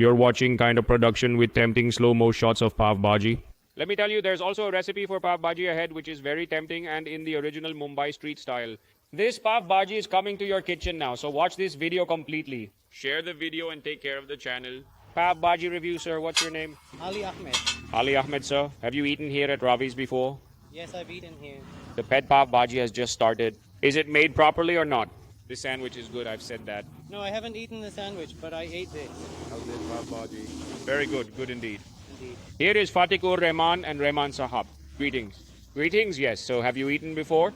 You're watching kind of production with tempting slow-mo shots of Pav Bhaji. Let me tell you, there's also a recipe for Pav Bhaji ahead which is very tempting and in the original Mumbai street style. This Pav Bhaji is coming to your kitchen now, so watch this video completely. Share the video and take care of the channel. Pav Bhaji review, sir. What's your name? Ali Ahmed. Ali Ahmed, sir. Have you eaten here at Ravi's before? Yes, I've eaten here. The pet Pav Bhaji has just started. Is it made properly or not? This sandwich is good, I've said that. No, I haven't eaten the sandwich, but I ate this. How's this Pav Bhaji? Very good, good indeed. Indeed. Here is Fatikur Rahman and Rahman Sahab. Greetings. Greetings, yes. So have you eaten before?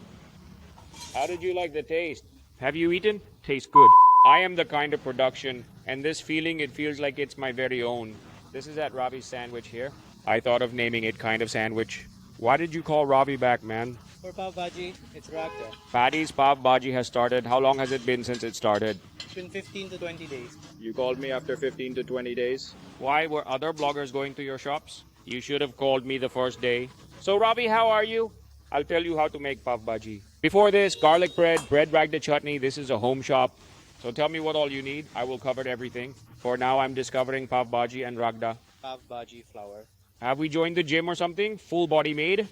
How did you like the taste? Have you eaten? Tastes good. I am the kind of production, and this feeling, it feels like it's my very own. This is at Ravi's Sandwich here. I thought of naming it kind of sandwich. Why did you call Ravi back, man? For Pav Bhaji, it's Ragda. Patty's Pav Bhaji has started. How long has it been since it started? It's been 15 to 20 days. You called me after 15 to 20 days. Why were other bloggers going to your shops? You should have called me the first day. So Ravi, how are you? I'll tell you how to make Pav Bhaji. Before this, garlic bread ragda chutney. This is a home shop. So tell me what all you need. I will cover everything. For now, I'm discovering Pav Bhaji and ragda. Pav Bhaji flour. Have we joined the gym or something? Full body made?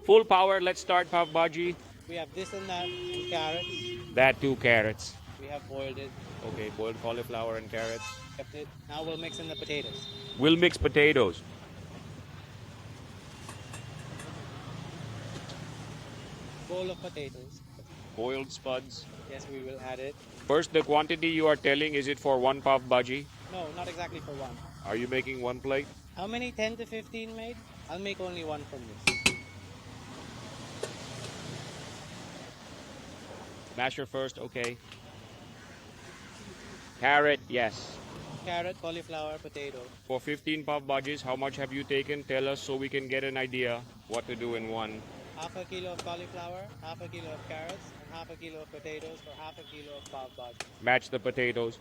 Full power. Let's start Pav Bhaji. We have this and that, 2 carrots. That 2 carrots. We have boiled it, Okay, boiled cauliflower and carrots. kept it. Now we'll mix in the potatoes. We'll mix potatoes. Bowl of potatoes. Boiled spuds. Yes, we will add it. First, the quantity you are telling, is it for 1 Pav Bhaji? No, not exactly for one. Are you making 1 plate? How many 10 to 15 made? I'll make only one from this. Masher first, okay. Carrot, yes. Carrot, cauliflower, potato. For 15 Pav Bhajis, how much have you taken? Tell us so we can get an idea what to do in one. Half a kilo of cauliflower, half a kilo of carrots, and half a kilo of potatoes for half a kilo of Pav Bhaji. Match the potatoes.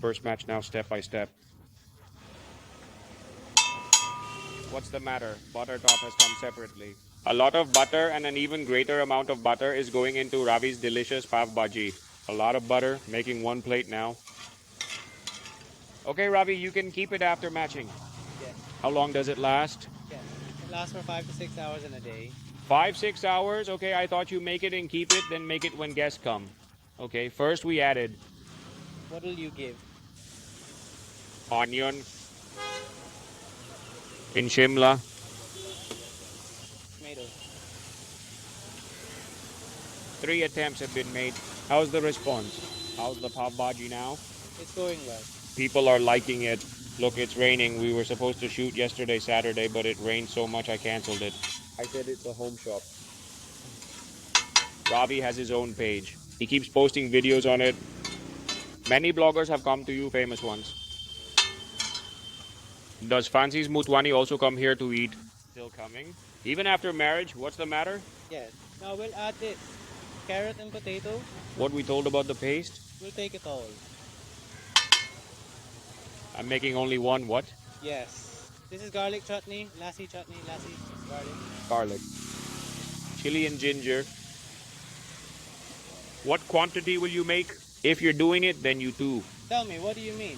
First match now, step by step. What's the matter? Butter top has come separately. A lot of butter and an even greater amount of butter is going into Ravi's delicious Pav Bhaji. A lot of butter, making 1 plate now. Okay, Ravi, you can keep it after matching. Yes. How long does it last? Yes. It lasts for 5 to 6 hours in a day. 5-6 hours? Okay, I thought you make it and keep it, then make it when guests come. Okay, first we added What will you give? onion in Shimla, Tomatoes. 3 attempts have been made. How's the response? How's the Pav Bhaji now? It's going well. People are liking it. Look, it's raining. We were supposed to shoot yesterday, Saturday, but it rained so much I canceled it. I said it's a home shop. Ravi has his own page. He keeps posting videos on it. Many bloggers have come to you, famous ones. Does Fancy's Mutwani also come here to eat? Still coming? Even after marriage, what's the matter? Yes. Now we'll add this. Carrot and potato. What we told about the paste? We'll take it all. I'm making only one what? Yes. This is garlic chutney, lassi, garlic. Garlic. Chili and ginger. What quantity will you make? If you're doing it, then you too. Tell me, what do you mean?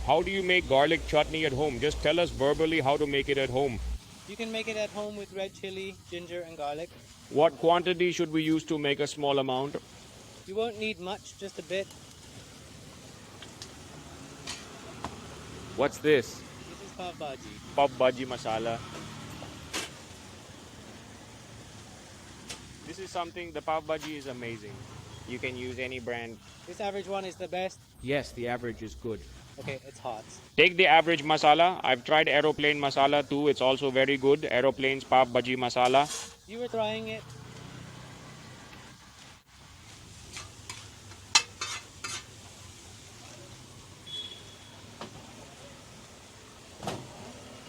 How do you make garlic chutney at home? Just tell us verbally how to make it at home. You can make it at home with red chili, ginger, and garlic. What quantity should we use to make a small amount? You won't need much, just a bit. What's this? This is Pav Bhaji. Pav Bhaji masala. This is something, the Pav Bhaji is amazing. You can use any brand. This average one is the best. Yes, the average is good. Okay, it's hot. Take the average masala. I've tried aeroplane masala too. It's also very good. Aeroplane's Pav Bhaji masala. You were trying it.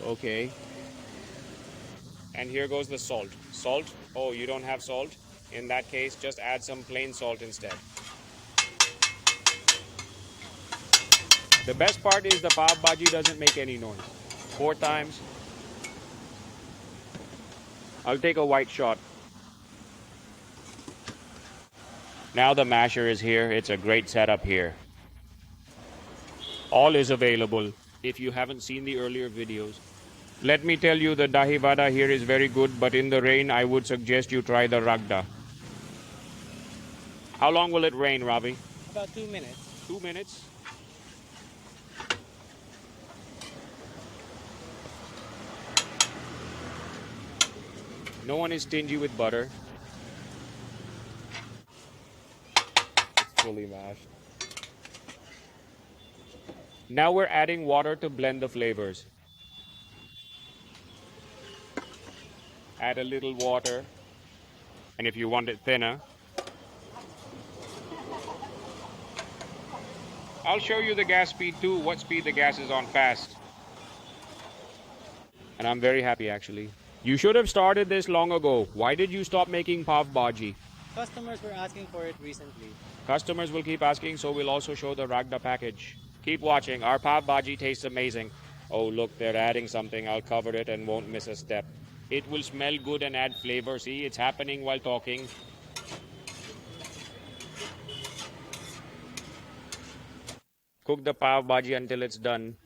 Okay. And here goes the salt. Salt? Oh, you don't have salt? In that case, just add some plain salt instead. The best part is the Pav Bhaji doesn't make any noise. 4 times. I'll take a white shot. Now the masher is here. It's a great setup here. All is available if you haven't seen the earlier videos. Let me tell you, the dahi vada here is very good, but in the rain, I would suggest you try the ragda. How long will it rain, Ravi? About 2 minutes. 2 minutes? No one is stingy with butter. It's fully mashed. Now we're adding water to blend the flavors. Add a little water. And if you want it thinner, I'll show you the gas speed too, what speed the gas is on fast. And I'm very happy actually. You should have started this long ago. Why did you stop making Pav Bhaji? Customers were asking for it recently. Customers will keep asking, so we'll also show the Ragda package. Keep watching. Our Pav Bhaji tastes amazing. Oh, look, they're adding something. I'll cover it and won't miss a step. It will smell good and add flavor. See, it's happening while talking. Cook the Pav Bhaji until it's done.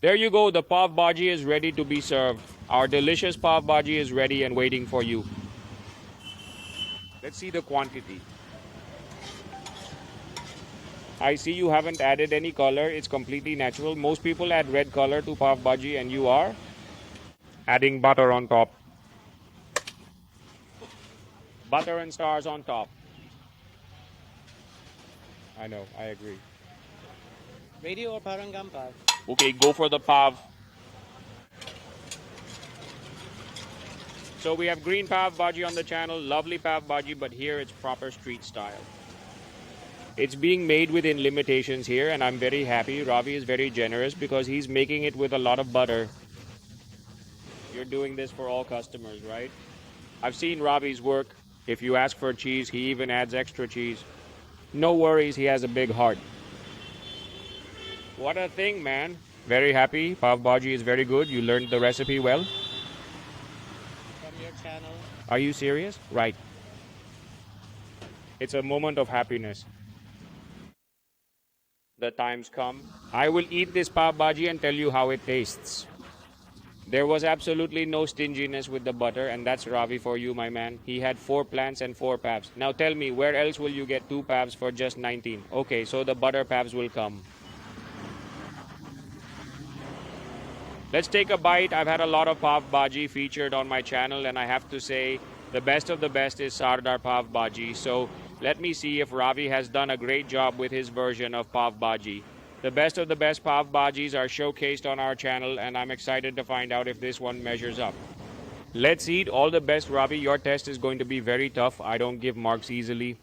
There you go. The Pav Bhaji is ready to be served. Our delicious Pav Bhaji is ready and waiting for you. Let's see the quantity. I see you haven't added any color. It's completely natural. Most people add red color to Pav Bhaji, and you are adding butter on top. Butter and stars on top. I know, I agree. Radio or Parangam Pav? Okay, go for the Pav. So we have green Pav Bhaji on the channel, lovely Pav Bhaji, but here it's proper street style. It's being made within limitations here, and I'm very happy. Ravi is very generous because he's making it with a lot of butter. You're doing this for all customers, right? I've seen Ravi's work. If you ask for cheese, he even adds extra cheese. No worries, he has a big heart. What a thing, man. Very happy. Pav Bhaji is very good. You learned the recipe well. From your channel. Are you serious? Right. It's a moment of happiness. The time's come. I will eat this Pav Bhaji and tell you how it tastes. There was absolutely no stinginess with the butter, and that's Ravi for you, my man. He had 4 plants and 4 pavs. Now tell me, where else will you get 2 pavs for just 19? Okay, so the butter pavs will come. Let's take a bite. I've had a lot of Pav Bhaji featured on my channel, and I have to say the best of the best is Sardar Pav Bhaji. So let me see if Ravi has done a great job with his version of Pav Bhaji. The best of the best Pav Bhajis are showcased on our channel, and I'm excited to find out if this one measures up. Let's eat. All the best, Ravi. Your test is going to be very tough. I don't give marks easily.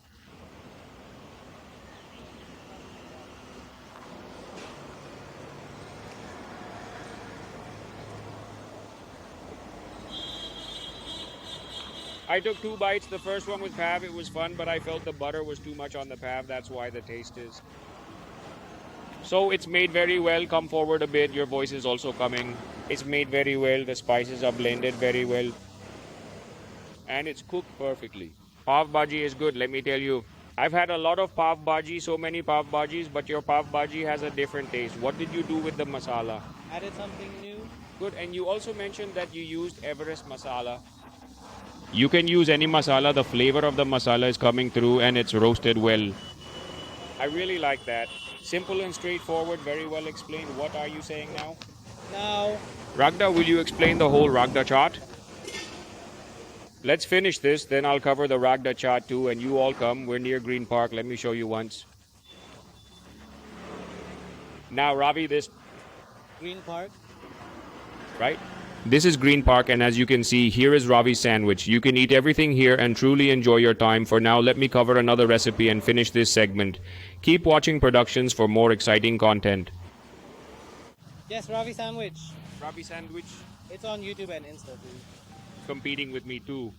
I took 2 bites. The first one with pav. It was fun, but I felt the butter was too much on the pav. That's why the taste is. So it's made very well. Come forward a bit. Your voice is also coming. It's made very well. The spices are blended very well. And it's cooked perfectly. Pav Bhaji is good, let me tell you. I've had a lot of Pav Bhaji, so many Pav Bhajis, but your Pav Bhaji has a different taste. What did you do with the masala? Added something new. Good, and you also mentioned that you used Everest masala. You can use any masala. The flavor of the masala is coming through and it's roasted well. I really like that. Simple and straightforward, very well explained. What are you saying now? Now, Ragda, will you explain the whole Ragda chart? Let's finish this, then I'll cover the Ragda chart too, and you all come. We're near Green Park. Let me show you once. Now, Ravi, this... Green Park. Right? This is Green Park, and as you can see, here is Ravi's sandwich. You can eat everything here and truly enjoy your time. For now, let me cover another recipe and finish this segment. Keep watching Productions for more exciting content. Yes, Ravi Sandwich. Ravi sandwich It's on YouTube and Insta too. competing with me too.